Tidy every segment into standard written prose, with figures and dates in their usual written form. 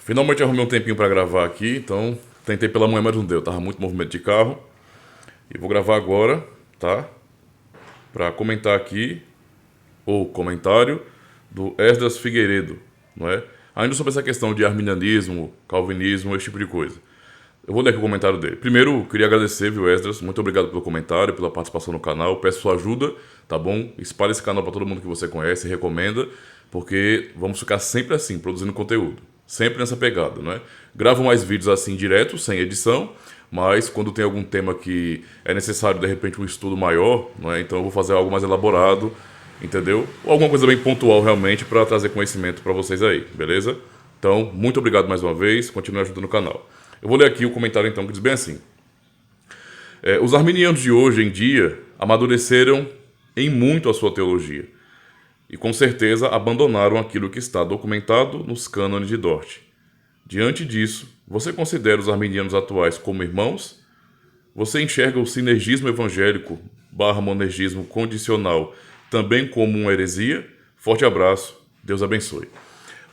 Finalmente arrumei um tempinho para gravar aqui, então tentei pela manhã, mas não deu. Tava muito movimento de carro. E vou gravar agora, tá? Para comentar aqui o comentário do Esdras Figueiredo, não é? Ainda sobre essa questão de arminianismo, calvinismo, esse tipo de coisa. Eu vou ler aqui o comentário dele. Primeiro, queria agradecer, viu, Esdras? Muito obrigado pelo comentário, pela participação no canal. Peço sua ajuda, tá bom? Espalhe esse canal para todo mundo que você conhece, recomenda, porque vamos ficar sempre assim, produzindo conteúdo. Sempre nessa pegada, né? Gravo mais vídeos assim direto, sem edição, mas quando tem algum tema que é necessário, de repente, um estudo maior, não é? Então eu vou fazer algo mais elaborado, entendeu? Ou alguma coisa bem pontual realmente para trazer conhecimento para vocês aí, beleza? Então, muito obrigado mais uma vez, continue ajudando o canal. Eu vou ler aqui o comentário então que diz bem assim: os arminianos de hoje em dia amadureceram em muito a sua teologia e com certeza abandonaram aquilo que está documentado nos cânones de Dort. Diante disso, você considera os arminianos atuais como irmãos? Você enxerga o sinergismo evangélico / monergismo condicional também como uma heresia? Forte abraço, Deus abençoe.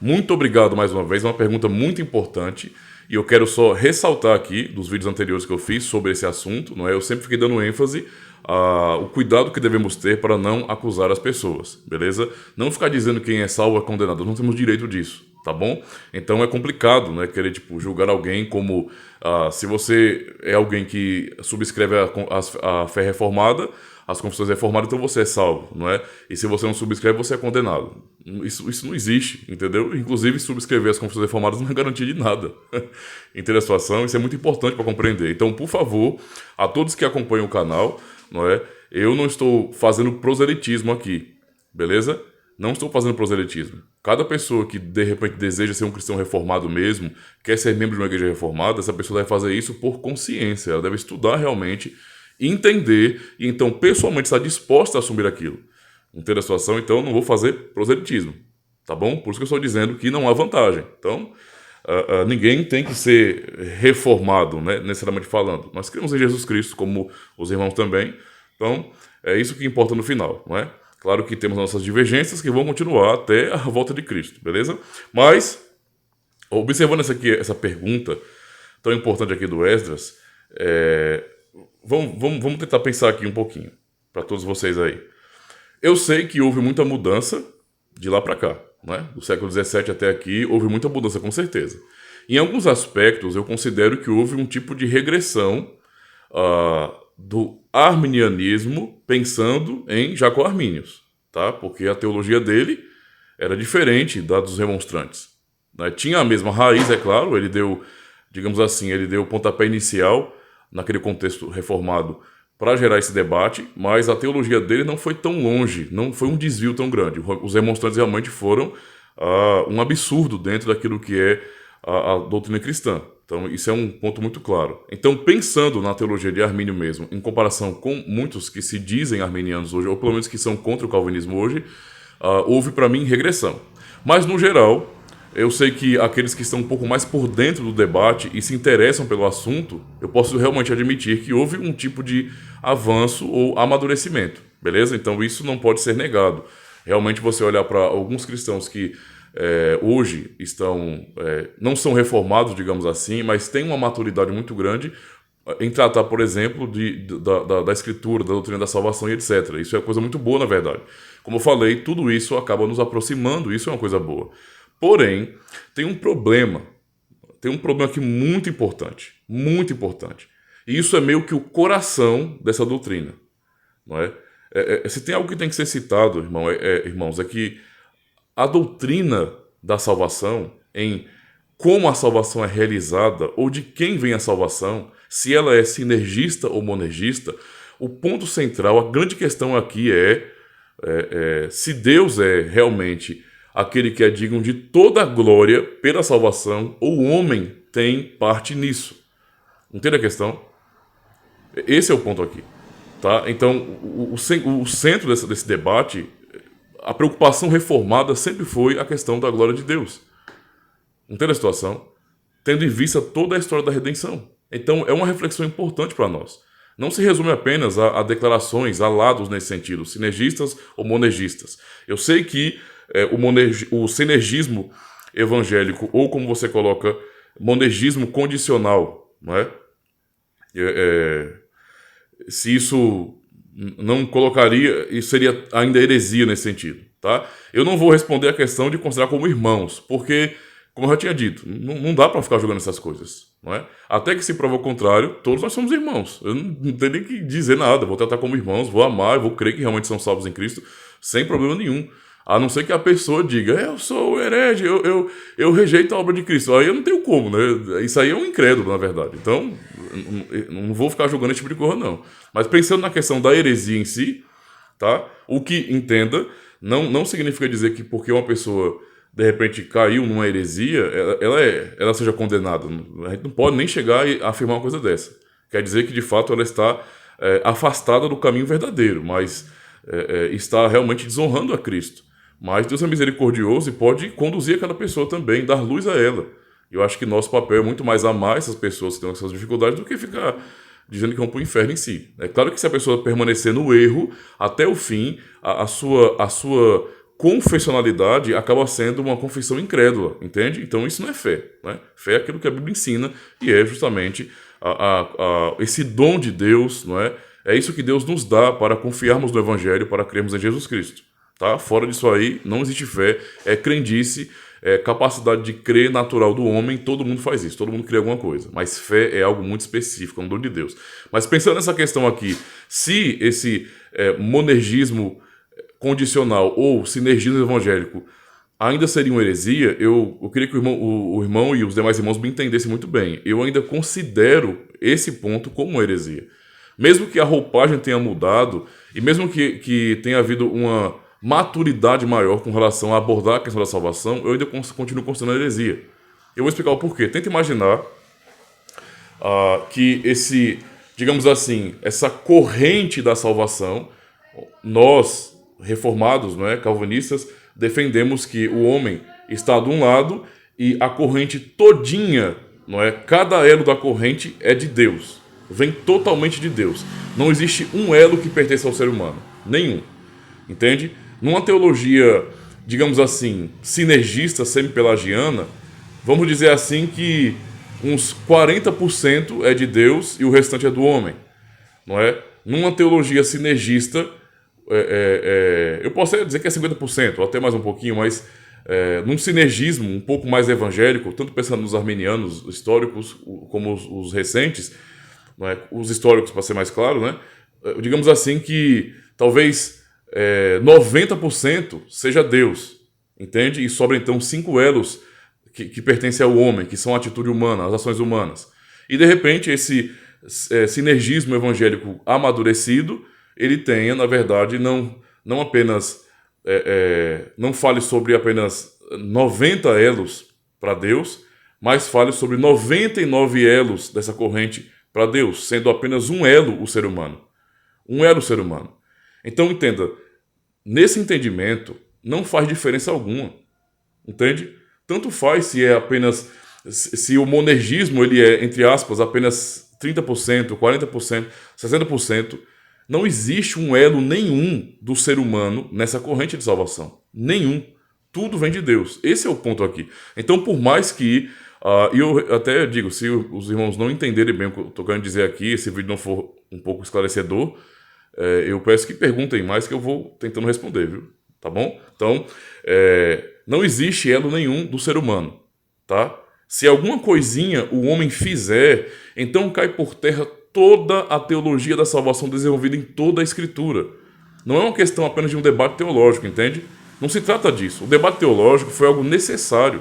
Muito obrigado mais uma vez, é uma pergunta muito importante e eu quero só ressaltar aqui dos vídeos anteriores que eu fiz sobre esse assunto, não é? Eu sempre fiquei dando ênfase ao cuidado que devemos ter para não acusar as pessoas, beleza? Não ficar dizendo quem é salvo é condenado, nós não temos direito disso, tá bom? Então é complicado, né, querer julgar alguém como se você é alguém que subscreve a fé reformada, as confissões reformadas, então você é salvo, não é? E se você não subscreve, você é condenado. Isso não existe, entendeu? Inclusive, subscrever as confissões reformadas não é garantia de nada. Entende a situação? Isso é muito importante para compreender. Então, por favor, a todos que acompanham o canal, não é? Eu não estou fazendo proselitismo aqui, beleza? Não estou fazendo proselitismo. Cada pessoa que, de repente, deseja ser um cristão reformado mesmo, quer ser membro de uma igreja reformada, essa pessoa deve fazer isso por consciência. Ela deve estudar realmente, entender e então pessoalmente estar disposta a assumir aquilo. Entende a situação? Então eu não vou fazer proselitismo, tá bom? Por isso que eu estou dizendo que não há vantagem. Então, ninguém tem que ser reformado, né, necessariamente falando. Nós cremos em Jesus Cristo, como os irmãos também. Então, é isso que importa no final, não é? Claro que temos nossas divergências que vão continuar até a volta de Cristo, beleza? Mas, observando essa pergunta tão importante aqui do Esdras, vamos tentar pensar aqui um pouquinho, para todos vocês aí. Eu sei que houve muita mudança de lá para cá, né? Do século XVII até aqui, houve muita mudança, com certeza. Em alguns aspectos, eu considero que houve um tipo de regressão do arminianismo pensando em Jacó Arminius, tá? Porque a teologia dele era diferente da dos remonstrantes, né? Tinha a mesma raiz, é claro, ele deu, digamos assim, ele deu o pontapé inicial naquele contexto reformado para gerar esse debate, mas a teologia dele não foi tão longe, não foi um desvio tão grande. Os remonstrantes realmente foram um absurdo dentro daquilo que é a doutrina cristã. Então isso é um ponto muito claro. Então, pensando na teologia de Armínio mesmo, em comparação com muitos que se dizem arminianos hoje, ou pelo menos que são contra o calvinismo hoje, houve para mim regressão. Mas no geral, eu sei que aqueles que estão um pouco mais por dentro do debate e se interessam pelo assunto, eu posso realmente admitir que houve um tipo de avanço ou amadurecimento, beleza? Então isso não pode ser negado. Realmente você olhar para alguns cristãos que hoje não são reformados, digamos assim, mas têm uma maturidade muito grande em tratar, por exemplo, da escritura, da doutrina da salvação e etc. Isso é uma coisa muito boa, na verdade. Como eu falei, tudo isso acaba nos aproximando, isso é uma coisa boa. Porém, tem um problema aqui muito importante, muito importante. E isso é meio que o coração dessa doutrina, não é? Se tem algo que tem que ser citado, irmãos, é que a doutrina da salvação, em como a salvação é realizada, ou de quem vem a salvação, se ela é sinergista ou monergista, o ponto central, a grande questão aqui se Deus é realmente aquele que é digno de toda a glória pela salvação, ou o homem tem parte nisso. Entende a questão? Esse é o ponto aqui, tá? Então, o centro desse debate, a preocupação reformada sempre foi a questão da glória de Deus. Entende a situação? Tendo em vista toda a história da redenção. Então, é uma reflexão importante para nós. Não se resume apenas a declarações, a lados nesse sentido, sinergistas ou monergistas. Eu sei que o sinergismo evangélico, ou como você coloca, monergismo condicional, não é? Se isso não colocaria, isso seria ainda heresia nesse sentido, tá? Eu não vou responder a questão de considerar como irmãos, porque, como eu já tinha dito, não dá para ficar jogando essas coisas, não é? Até que se prova o contrário, todos nós somos irmãos. Eu não tenho nem que dizer nada, vou tratar como irmãos, vou amar, vou crer que realmente são salvos em Cristo, sem problema nenhum. A não ser que a pessoa diga, eu sou herege, eu rejeito a obra de Cristo. Aí eu não tenho como, né? Isso aí é um incrédulo, na verdade. Então, não vou ficar jogando esse tipo de coisa, não. Mas pensando na questão da heresia em si, tá? O que entenda, não significa dizer que porque uma pessoa, de repente, caiu numa heresia, ela seja condenada. A gente não pode nem chegar a afirmar uma coisa dessa. Quer dizer que, de fato, ela está afastada do caminho verdadeiro, mas está realmente desonrando a Cristo. Mas Deus é misericordioso e pode conduzir aquela pessoa também, dar luz a ela. Eu acho que nosso papel é muito mais amar essas pessoas que têm essas dificuldades do que ficar dizendo que vão para o inferno em si. É claro que se a pessoa permanecer no erro até o fim, a sua confessionalidade acaba sendo uma confissão incrédula, entende? Então isso não é fé, né? Fé é aquilo que a Bíblia ensina e é justamente esse dom de Deus, não é? É isso que Deus nos dá para confiarmos no Evangelho, para crermos em Jesus Cristo. Tá? Fora disso aí, não existe fé, é crendice, é capacidade de crer natural do homem, todo mundo faz isso, todo mundo crê alguma coisa. Mas fé é algo muito específico, é um dom de Deus. Mas pensando nessa questão aqui, se esse monergismo condicional ou sinergismo evangélico ainda seria uma heresia, eu queria que o irmão e os demais irmãos me entendessem muito bem. Eu ainda considero esse ponto como uma heresia. Mesmo que a roupagem tenha mudado, e mesmo que tenha havido uma maturidade maior com relação a abordar a questão da salvação, eu ainda continuo considerando heresia. Eu vou explicar o porquê. Tenta imaginar que digamos assim, essa corrente da salvação, nós, reformados, não é, calvinistas, defendemos que o homem está de um lado e a corrente todinha, não é, cada elo da corrente é de Deus, vem totalmente de Deus. Não existe um elo que pertence ao ser humano, nenhum. Entende? Numa teologia, digamos assim, sinergista, semi-pelagiana, vamos dizer assim que uns 40% é de Deus e o restante é do homem, não é? Numa teologia sinergista, eu posso até dizer que é 50%, ou até mais um pouquinho, mas num sinergismo um pouco mais evangélico, tanto pensando nos arminianos históricos como os recentes, não é? Os históricos, para ser mais claro, né? Digamos assim que talvez 90% seja Deus, entende? E sobra então 5 elos que pertencem ao homem, que são a atitude humana, as ações humanas. E de repente esse sinergismo evangélico amadurecido, ele tenha, na verdade, não apenas, não fale sobre apenas 90 elos para Deus, mas fale sobre 99 elos dessa corrente para Deus, sendo apenas um elo o ser humano. Um elo o ser humano. Então entenda, nesse entendimento não faz diferença alguma, entende? Tanto faz se o monergismo ele é, entre aspas, apenas 30%, 40%, 60%, não existe um elo nenhum do ser humano nessa corrente de salvação. Nenhum. Tudo vem de Deus. Esse é o ponto aqui. Então, por mais que, e eu até digo, se os irmãos não entenderem bem o que eu estou querendo dizer aqui, esse vídeo não for um pouco esclarecedor, eu peço que perguntem mais que eu vou tentando responder, viu? Tá bom? Então, não existe elo nenhum do ser humano, tá? Se alguma coisinha o homem fizer, então cai por terra toda a teologia da salvação desenvolvida em toda a Escritura. Não é uma questão apenas de um debate teológico, entende? Não se trata disso. O debate teológico foi algo necessário,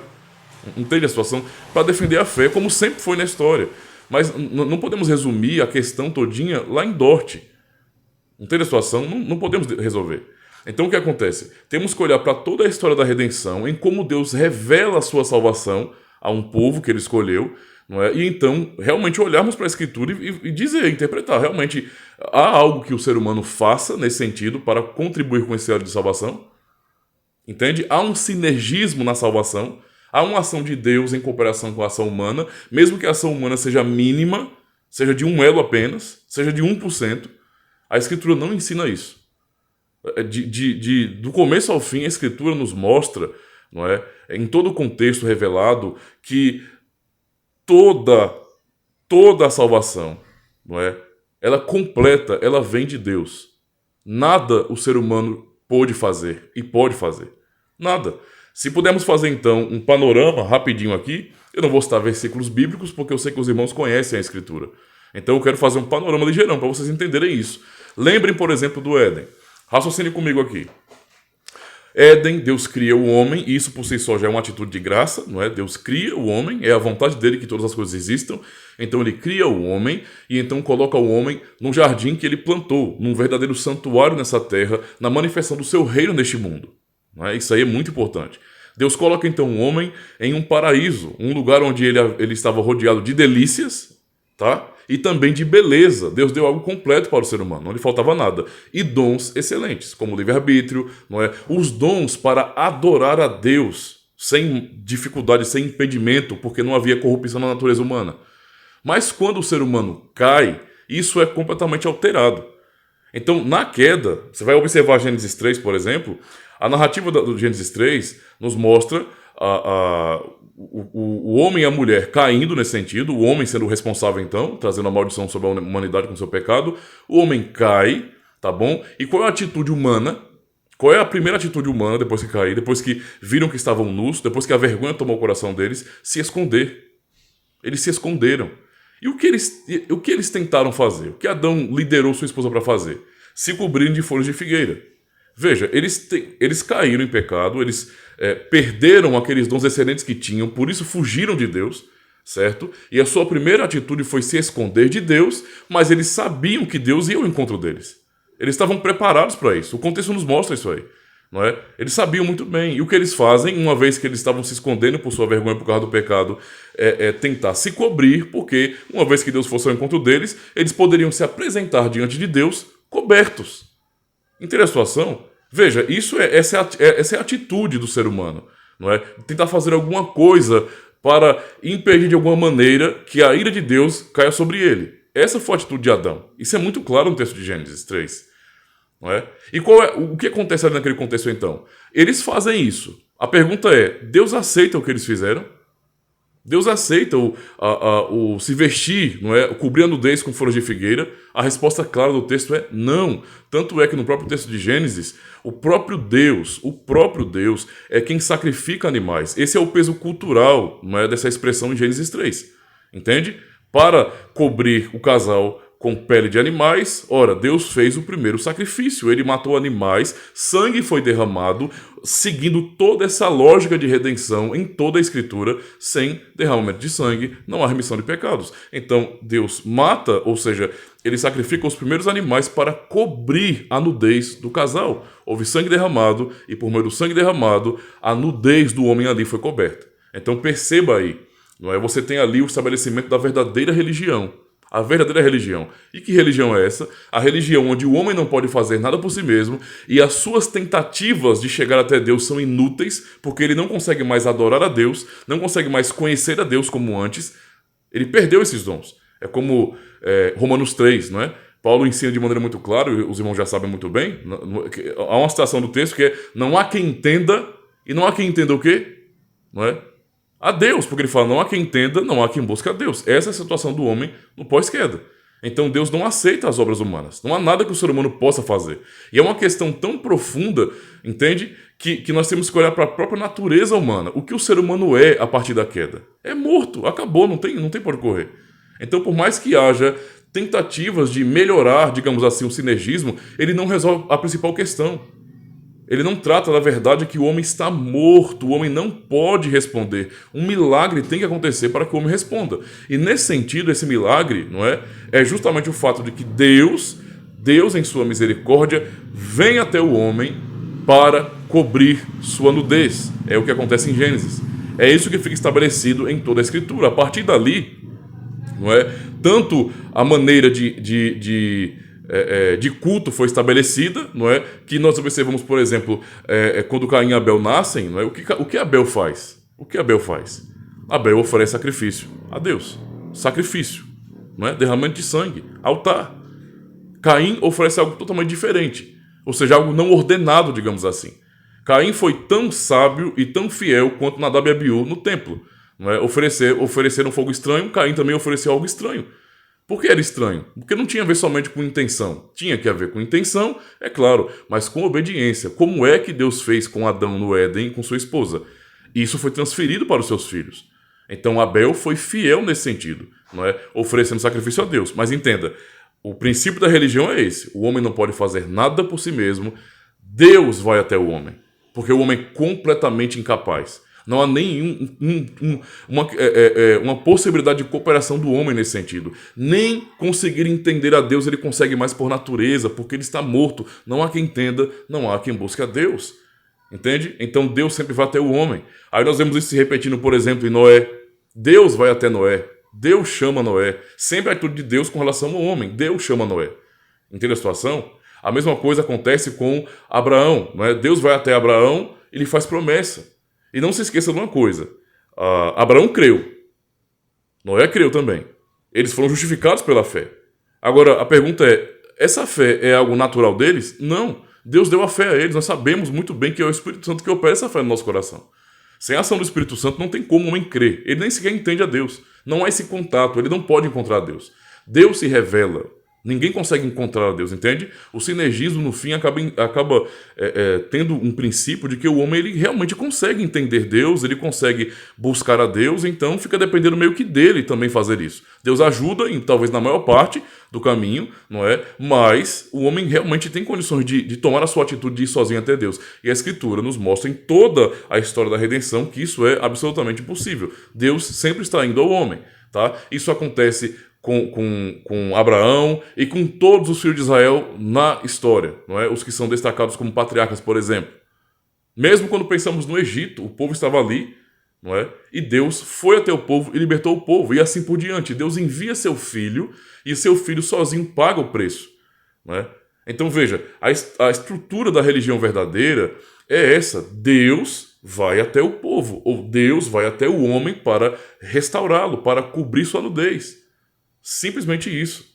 entende a situação? Para defender a fé, como sempre foi na história. Mas não podemos resumir a questão todinha lá em Dort. Entende a situação? Não podemos resolver. Então o que acontece? Temos que olhar para toda a história da redenção, em como Deus revela a sua salvação a um povo que ele escolheu, não é? E então realmente olharmos para a Escritura e dizer, interpretar, realmente há algo que o ser humano faça nesse sentido para contribuir com esse elo de salvação? Entende? Há um sinergismo na salvação, há uma ação de Deus em cooperação com a ação humana, mesmo que a ação humana seja mínima, seja de um elo apenas, seja de 1%, a Escritura não ensina isso. Do começo ao fim, a Escritura nos mostra não é? Em todo o contexto revelado que toda a salvação, não é? Ela completa, ela vem de Deus. Nada o ser humano pôde fazer e pode fazer. Nada. Se pudermos fazer então um panorama rapidinho aqui, eu não vou citar versículos bíblicos porque eu sei que os irmãos conhecem a Escritura. Então eu quero fazer um panorama ligeirão para vocês entenderem isso. Lembrem, por exemplo, do Éden. Raciocine comigo aqui. Éden, Deus cria o homem, e isso por si só já é uma atitude de graça, não é? Deus cria o homem, é a vontade dele que todas as coisas existam, então ele cria o homem, e então coloca o homem num jardim que ele plantou, num verdadeiro santuário nessa terra, na manifestação do seu reino neste mundo. Não é? Isso aí é muito importante. Deus coloca então o homem em um paraíso, um lugar onde ele estava rodeado de delícias, tá? E também de beleza. Deus deu algo completo para o ser humano, não lhe faltava nada. E dons excelentes, como o livre-arbítrio, não é? Os dons para adorar a Deus, sem dificuldade, sem impedimento, porque não havia corrupção na natureza humana. Mas quando o ser humano cai, isso é completamente alterado. Então, na queda, você vai observar Gênesis 3, por exemplo, a narrativa do Gênesis 3 nos mostra o homem e a mulher caindo nesse sentido, o homem sendo o responsável então, trazendo a maldição sobre a humanidade com seu pecado, o homem cai, tá bom? E qual é a atitude humana? Qual é a primeira atitude humana depois que cair, depois que viram que estavam nus, depois que a vergonha tomou o coração deles? Se esconder. Eles se esconderam. E o que eles tentaram fazer? O que Adão liderou sua esposa para fazer? Se cobrirem de folhas de figueira. Veja, eles caíram em pecado, eles perderam aqueles dons excelentes que tinham, por isso fugiram de Deus, certo? E a sua primeira atitude foi se esconder de Deus, mas eles sabiam que Deus ia ao encontro deles. Eles estavam preparados para isso. O contexto nos mostra isso aí, não é? Eles sabiam muito bem. E o que eles fazem, uma vez que eles estavam se escondendo por sua vergonha por causa do pecado, é tentar se cobrir, porque uma vez que Deus fosse ao encontro deles, eles poderiam se apresentar diante de Deus cobertos. Entende a situação? Veja, essa é a atitude do ser humano, não é? Tentar fazer alguma coisa para impedir de alguma maneira que a ira de Deus caia sobre ele. Essa foi a atitude de Adão. Isso é muito claro no texto de Gênesis 3. Não é? E o que acontece ali naquele contexto então? Eles fazem isso. A pergunta é, Deus aceita o que eles fizeram? Deus aceita o se vestir, não é? Cobrir a nudez com folhas de figueira? A resposta clara do texto é não. Tanto é que no próprio texto de Gênesis, o próprio Deus é quem sacrifica animais. Esse é o peso cultural, não é, dessa expressão em Gênesis 3. Entende? Para cobrir o casal com pele de animais, ora, Deus fez o primeiro sacrifício. Ele matou animais, sangue foi derramado, seguindo toda essa lógica de redenção em toda a Escritura. Sem derramamento de sangue, não há remissão de pecados. Então, Deus mata, ou seja, ele sacrifica os primeiros animais para cobrir a nudez do casal. Houve sangue derramado, e por meio do sangue derramado, a nudez do homem ali foi coberta. Então, perceba aí, não é? Você tem ali o estabelecimento da verdadeira religião. A verdadeira religião. E que religião é essa? A religião onde o homem não pode fazer nada por si mesmo e as suas tentativas de chegar até Deus são inúteis, porque ele não consegue mais adorar a Deus, não consegue mais conhecer a Deus como antes. Ele perdeu esses dons. É como Romanos 3, não é? Paulo ensina de maneira muito clara, os irmãos já sabem muito bem, há uma citação do texto que é: não há quem entenda, e não há quem entenda o quê? Não é? A Deus, porque ele fala, não há quem entenda, não há quem busque a Deus. Essa é a situação do homem no pós-queda. Então Deus não aceita as obras humanas. Não há nada que o ser humano possa fazer. E é uma questão tão profunda, entende? Que nós temos que olhar para a própria natureza humana. O que o ser humano é a partir da queda? É morto, acabou, não tem por onde correr. Então, por mais que haja tentativas de melhorar, digamos assim, o sinergismo, ele não resolve a principal questão. Ele não trata da verdade que o homem está morto, o homem não pode responder. Um milagre tem que acontecer para que o homem responda. E nesse sentido, esse milagre, não é? É justamente o fato de que Deus em sua misericórdia, vem até o homem para cobrir sua nudez. É o que acontece em Gênesis. É isso que fica estabelecido em toda a Escritura. A partir dali, não é? Tanto a maneira de culto foi estabelecida, não é? Que nós observamos, por exemplo, quando Caim e Abel nascem, não é? O que Abel faz? O que Abel faz? Abel oferece sacrifício a Deus. Sacrifício, não é? Derramamento de sangue, altar. Caim oferece algo totalmente diferente, ou seja, algo não ordenado, digamos assim. Caim foi tão sábio e tão fiel quanto Nadab e Abiú no templo. Não é? Ofereceram fogo estranho, Caim também ofereceu algo estranho. Por que era estranho? Porque não tinha a ver somente com intenção. Tinha que haver com intenção, é claro, mas com obediência. Como é que Deus fez com Adão no Éden com sua esposa? Isso foi transferido para os seus filhos. Então Abel foi fiel nesse sentido, não é? Oferecendo sacrifício a Deus. Mas entenda, o princípio da religião é esse. O homem não pode fazer nada por si mesmo. Deus vai até o homem. Porque o homem é completamente incapaz. Não há uma possibilidade de cooperação do homem nesse sentido. Nem conseguir entender a Deus ele consegue mais por natureza, porque ele está morto. Não há quem entenda, não há quem busque a Deus. Entende? Então Deus sempre vai até o homem. Aí nós vemos isso se repetindo, por exemplo, em Noé. Deus vai até Noé. Deus chama Noé. Sempre a atitude de Deus com relação ao homem. Deus chama Noé. Entende a situação? A mesma coisa acontece com Abraão. Não é? Deus vai até Abraão e lhe faz promessa. E não se esqueça de uma coisa. Abraão creu. Noé creu também. Eles foram justificados pela fé. Agora, a pergunta é, essa fé é algo natural deles? Não. Deus deu a fé a eles. Nós sabemos muito bem que é o Espírito Santo que opera essa fé no nosso coração. Sem a ação do Espírito Santo não tem como o homem crer. Ele nem sequer entende a Deus. Não há esse contato. Ele não pode encontrar a Deus. Deus se revela. Ninguém consegue encontrar a Deus, entende? O sinergismo, no fim, acaba tendo um princípio de que o homem ele realmente consegue entender Deus, ele consegue buscar a Deus, então fica dependendo meio que dele também fazer isso. Deus ajuda, talvez na maior parte do caminho, não é? Mas o homem realmente tem condições de tomar a sua atitude de ir sozinho até Deus. E a Escritura nos mostra em toda a história da redenção que isso é absolutamente impossível. Deus sempre está indo ao homem, tá? Isso acontece com Abraão e com todos os filhos de Israel na história, não é? Os que são destacados como patriarcas, por exemplo. Mesmo quando pensamos no Egito, o povo estava ali, não é? E Deus foi até o povo e libertou o povo, e assim por diante. Deus envia seu filho e seu filho sozinho paga o preço, não é? Então veja, a estrutura da religião verdadeira é essa: Deus vai até o povo, ou Deus vai até o homem para restaurá-lo, para cobrir sua nudez. Simplesmente isso.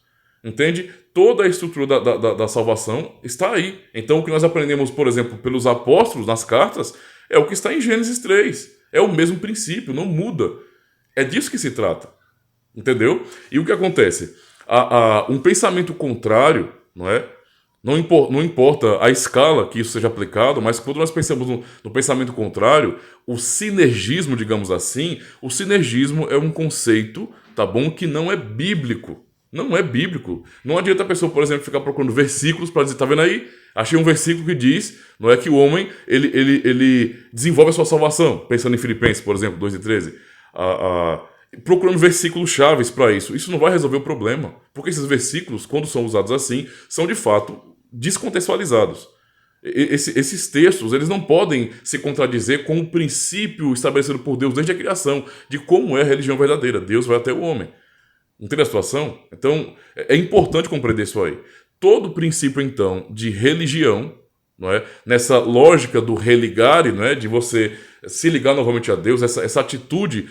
Entende? Toda a estrutura da salvação está aí. Então o que nós aprendemos, por exemplo, pelos apóstolos nas cartas, é o que está em Gênesis 3. É o mesmo princípio, não muda. É disso que se trata. Entendeu? E o que acontece? Um pensamento contrário, não é? Não importa a escala que isso seja aplicado, mas quando nós pensamos no pensamento contrário, o sinergismo, digamos assim, o sinergismo é um conceito, tá bom, que não é bíblico. Não é bíblico. Não adianta a pessoa, por exemplo, ficar procurando versículos para dizer, tá vendo aí? Achei um versículo que diz, não é que o homem, ele desenvolve a sua salvação. Pensando em Filipenses, por exemplo, 2:13. Procurando versículos chaves para isso. Isso não vai resolver o problema. Porque esses versículos, quando são usados assim, são de fato descontextualizados. Esses textos, eles não podem se contradizer com o princípio estabelecido por Deus desde a criação, de como é a religião verdadeira. Deus vai até o homem. Entende a situação? Então, é importante compreender isso aí. Todo princípio, então, de religião, não é? Nessa lógica do religare, não é? De você se ligar novamente a Deus, essa atitude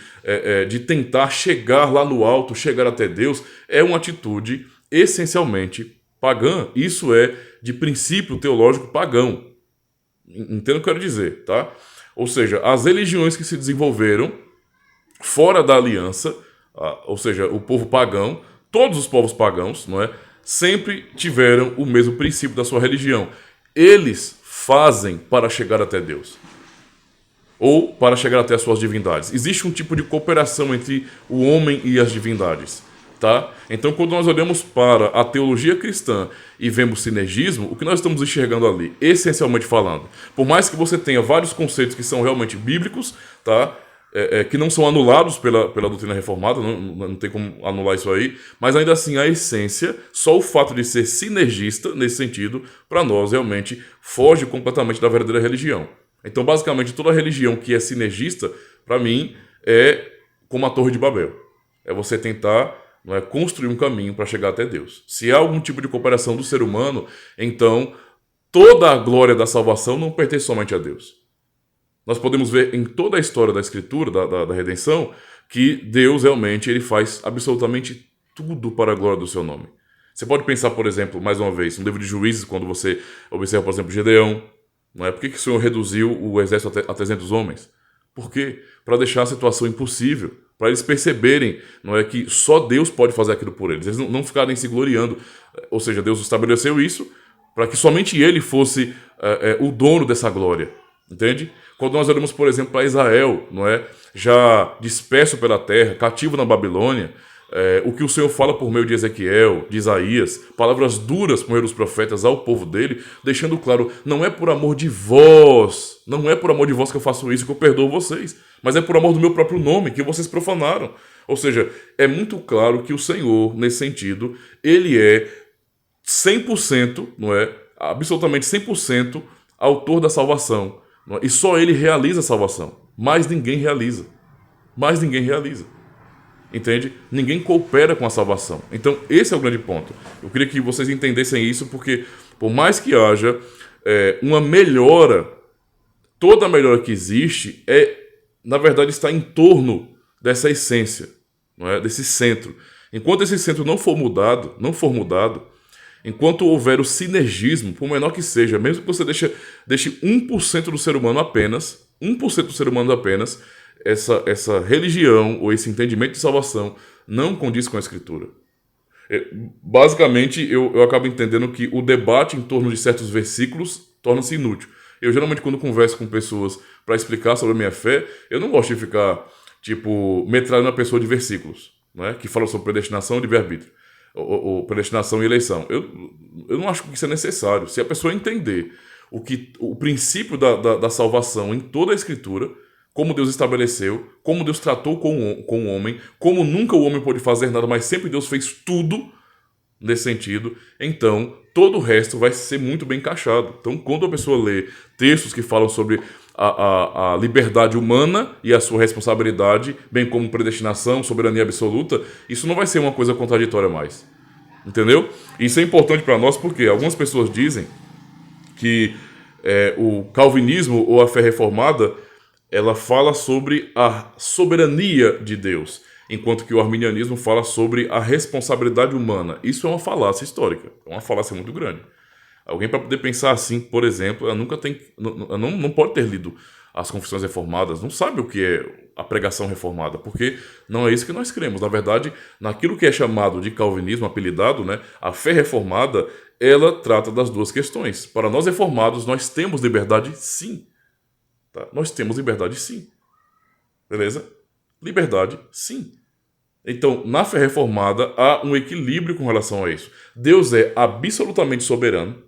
de tentar chegar lá no alto, chegar até Deus, é uma atitude essencialmente pagã. Isso é de princípio teológico pagão. Entendo o que eu quero dizer, tá? Ou seja, as religiões que se desenvolveram fora da aliança, ou seja, o povo pagão, todos os povos pagãos, não é? Sempre tiveram o mesmo princípio da sua religião. Eles fazem para chegar até Deus. Ou para chegar até as suas divindades. Existe um tipo de cooperação entre o homem e as divindades. Tá? Então, quando nós olhamos para a teologia cristã e vemos sinergismo, o que nós estamos enxergando ali, essencialmente falando, por mais que você tenha vários conceitos que são realmente bíblicos, tá? Que não são anulados pela doutrina reformada, não tem como anular isso aí, mas ainda assim a essência, só o fato de ser sinergista nesse sentido, para nós realmente foge completamente da verdadeira religião. Então, basicamente, toda religião que é sinergista, para mim, é como a Torre de Babel. É você tentar construir um caminho para chegar até Deus. Se há algum tipo de cooperação do ser humano, então toda a glória da salvação não pertence somente a Deus. Nós podemos ver em toda a história da Escritura, da redenção, que Deus realmente ele faz absolutamente tudo para a glória do seu nome. Você pode pensar, por exemplo, mais uma vez, no livro de Juízes, quando você observa, por exemplo, Gedeão, Não é? Por que o Senhor reduziu o exército a 300 homens? Por quê? Para deixar a situação impossível, para eles perceberem, não é, que só Deus pode fazer aquilo por eles. Eles não ficarem se gloriando. Ou seja, Deus estabeleceu isso para que somente Ele fosse o dono dessa glória. Entende? Quando nós olhamos, por exemplo, para Israel, não é, já disperso pela terra, cativo na Babilônia, o que o Senhor fala por meio de Ezequiel, de Isaías, palavras duras por meio dos profetas ao povo dele, deixando claro, não é por amor de vós, não é por amor de vós que eu faço isso, que eu perdoo vocês, mas é por amor do meu próprio nome, que vocês profanaram. Ou seja, é muito claro que o Senhor, nesse sentido, ele é 100%, não é, absolutamente 100% autor da salvação. Não é? E só ele realiza a salvação. Mais ninguém realiza. Mais ninguém realiza. Entende? Ninguém coopera com a salvação. Então, esse é o grande ponto. Eu queria que vocês entendessem isso, porque por mais que haja uma melhora, toda a melhora que existe na verdade, está em torno dessa essência, não é? Desse centro. Enquanto esse centro não for mudado, enquanto houver o sinergismo, por menor que seja, mesmo que você deixe 1% do ser humano apenas, 1% do ser humano apenas, essa religião ou esse entendimento de salvação não condiz com a Escritura. Basicamente, eu acabo entendendo que o debate em torno de certos versículos torna-se inútil. Eu geralmente, quando converso com pessoas para explicar sobre a minha fé, eu não gosto de ficar, metralhando a pessoa de versículos, né, que falam sobre predestinação e livre-arbítrio, ou predestinação e eleição. Eu não acho que isso é necessário. Se a pessoa entender o princípio da salvação em toda a Escritura, como Deus estabeleceu, como Deus tratou com o homem, como nunca o homem pôde fazer nada, mas sempre Deus fez tudo nesse sentido, então todo o resto vai ser muito bem encaixado. Então, quando a pessoa lê textos que falam sobre a liberdade humana e a sua responsabilidade, bem como predestinação, soberania absoluta, isso não vai ser uma coisa contraditória mais. Entendeu? Isso é importante para nós porque algumas pessoas dizem que o calvinismo ou a fé reformada ela fala sobre a soberania de Deus, enquanto que o arminianismo fala sobre a responsabilidade humana. Isso é uma falácia histórica, é uma falácia muito grande. Alguém, para poder pensar assim, por exemplo, ela não pode ter lido as confissões reformadas, não sabe o que é a pregação reformada, porque não é isso que nós cremos. Na verdade, naquilo que é chamado de calvinismo, apelidado, né, a fé reformada, ela trata das duas questões. Para nós reformados, nós temos liberdade sim. Tá? Nós temos liberdade sim. Beleza? Liberdade sim. Então, na fé reformada, há um equilíbrio com relação a isso. Deus é absolutamente soberano.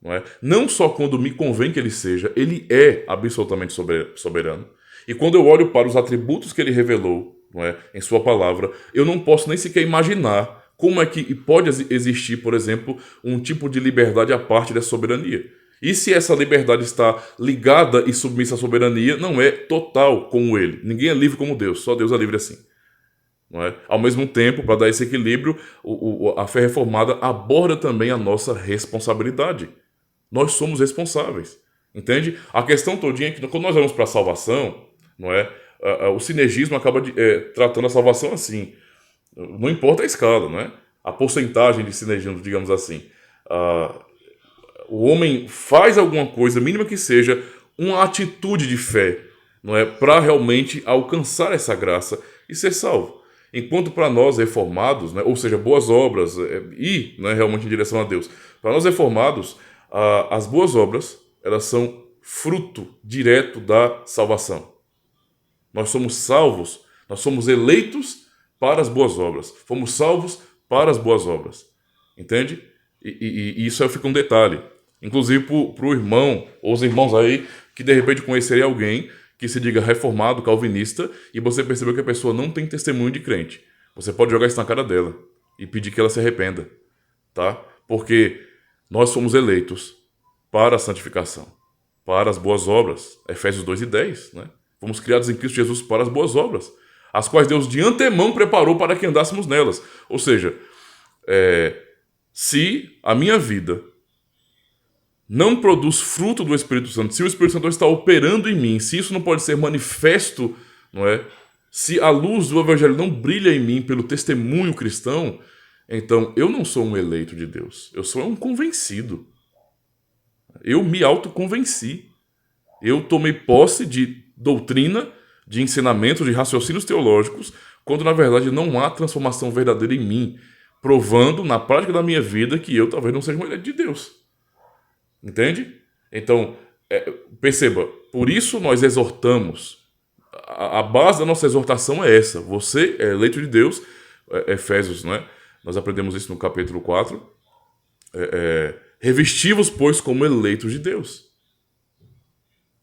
Não é? Não só quando me convém que ele seja, ele é absolutamente soberano. E quando eu olho para os atributos que ele revelou, não é, em sua palavra, eu não posso nem sequer imaginar como é que pode existir, por exemplo, um tipo de liberdade à parte dessa soberania. E se essa liberdade está ligada e submissa à soberania, não é total como ele. Ninguém é livre como Deus, só Deus é livre assim. Não é? Ao mesmo tempo, para dar esse equilíbrio, a fé reformada aborda também a nossa responsabilidade. Nós somos responsáveis. Entende? A questão todinha é que quando nós vamos para a salvação, não é? O sinergismo acaba tratando a salvação assim. Não importa a escala, não é? A porcentagem de sinergismo, digamos assim. O homem faz alguma coisa, mínima que seja, uma atitude de fé, não é, para realmente alcançar essa graça e ser salvo. Enquanto para nós reformados, né, ou seja, boas obras e né, realmente em direção a Deus, para nós reformados, as boas obras elas são fruto direto da salvação. Nós somos salvos, nós somos eleitos para as boas obras, fomos salvos para as boas obras, entende? E isso aí fica um detalhe. Inclusive para o irmão, ou os irmãos aí, que de repente conhecerem alguém que se diga reformado, calvinista, e você percebeu que a pessoa não tem testemunho de crente. Você pode jogar isso na cara dela e pedir que ela se arrependa, tá? Porque nós somos eleitos para a santificação, para as boas obras. Efésios 2:10, né? Fomos criados em Cristo Jesus para as boas obras, as quais Deus de antemão preparou para que andássemos nelas. Ou seja, se a minha vida não produz fruto do Espírito Santo, se o Espírito Santo está operando em mim, se isso não pode ser manifesto, não é? Se a luz do Evangelho não brilha em mim pelo testemunho cristão, então eu não sou um eleito de Deus, eu sou um convencido. Eu me autoconvenci. Eu tomei posse de doutrina, de ensinamentos, de raciocínios teológicos, quando na verdade não há transformação verdadeira em mim, provando na prática da minha vida que eu talvez não seja uma mulher de Deus. Entende? Então, perceba, por isso nós exortamos. A base da nossa exortação é essa. Você é eleito de Deus, Efésios, né? Nós aprendemos isso no capítulo 4. Revesti-vos, pois, como eleitos de Deus.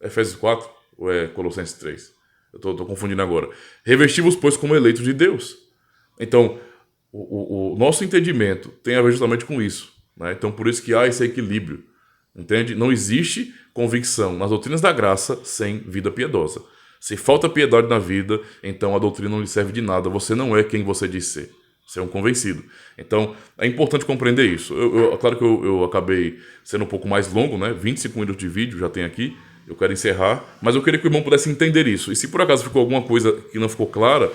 Efésios 4 ou é Colossenses 3? Eu tô confundindo agora. Revesti-vos, pois, como eleitos de Deus. Então, o nosso entendimento tem a ver justamente com isso, né? Então, por isso que há esse equilíbrio. Entende? Não existe convicção nas doutrinas da graça sem vida piedosa. Se falta piedade na vida, então a doutrina não lhe serve de nada. Você não é quem você diz ser. Você é um convencido. Então, é importante compreender isso. Claro que eu acabei sendo um pouco mais longo, né? 25 minutos de vídeo já tem aqui. Eu quero encerrar, mas eu queria que o irmão pudesse entender isso. E se por acaso ficou alguma coisa que não ficou clara,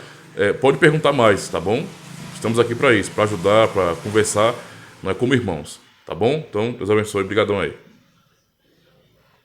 pode perguntar mais, tá bom? Estamos aqui para isso, para ajudar, para conversar, não é como irmãos, tá bom? Então, Deus abençoe. Obrigadão aí.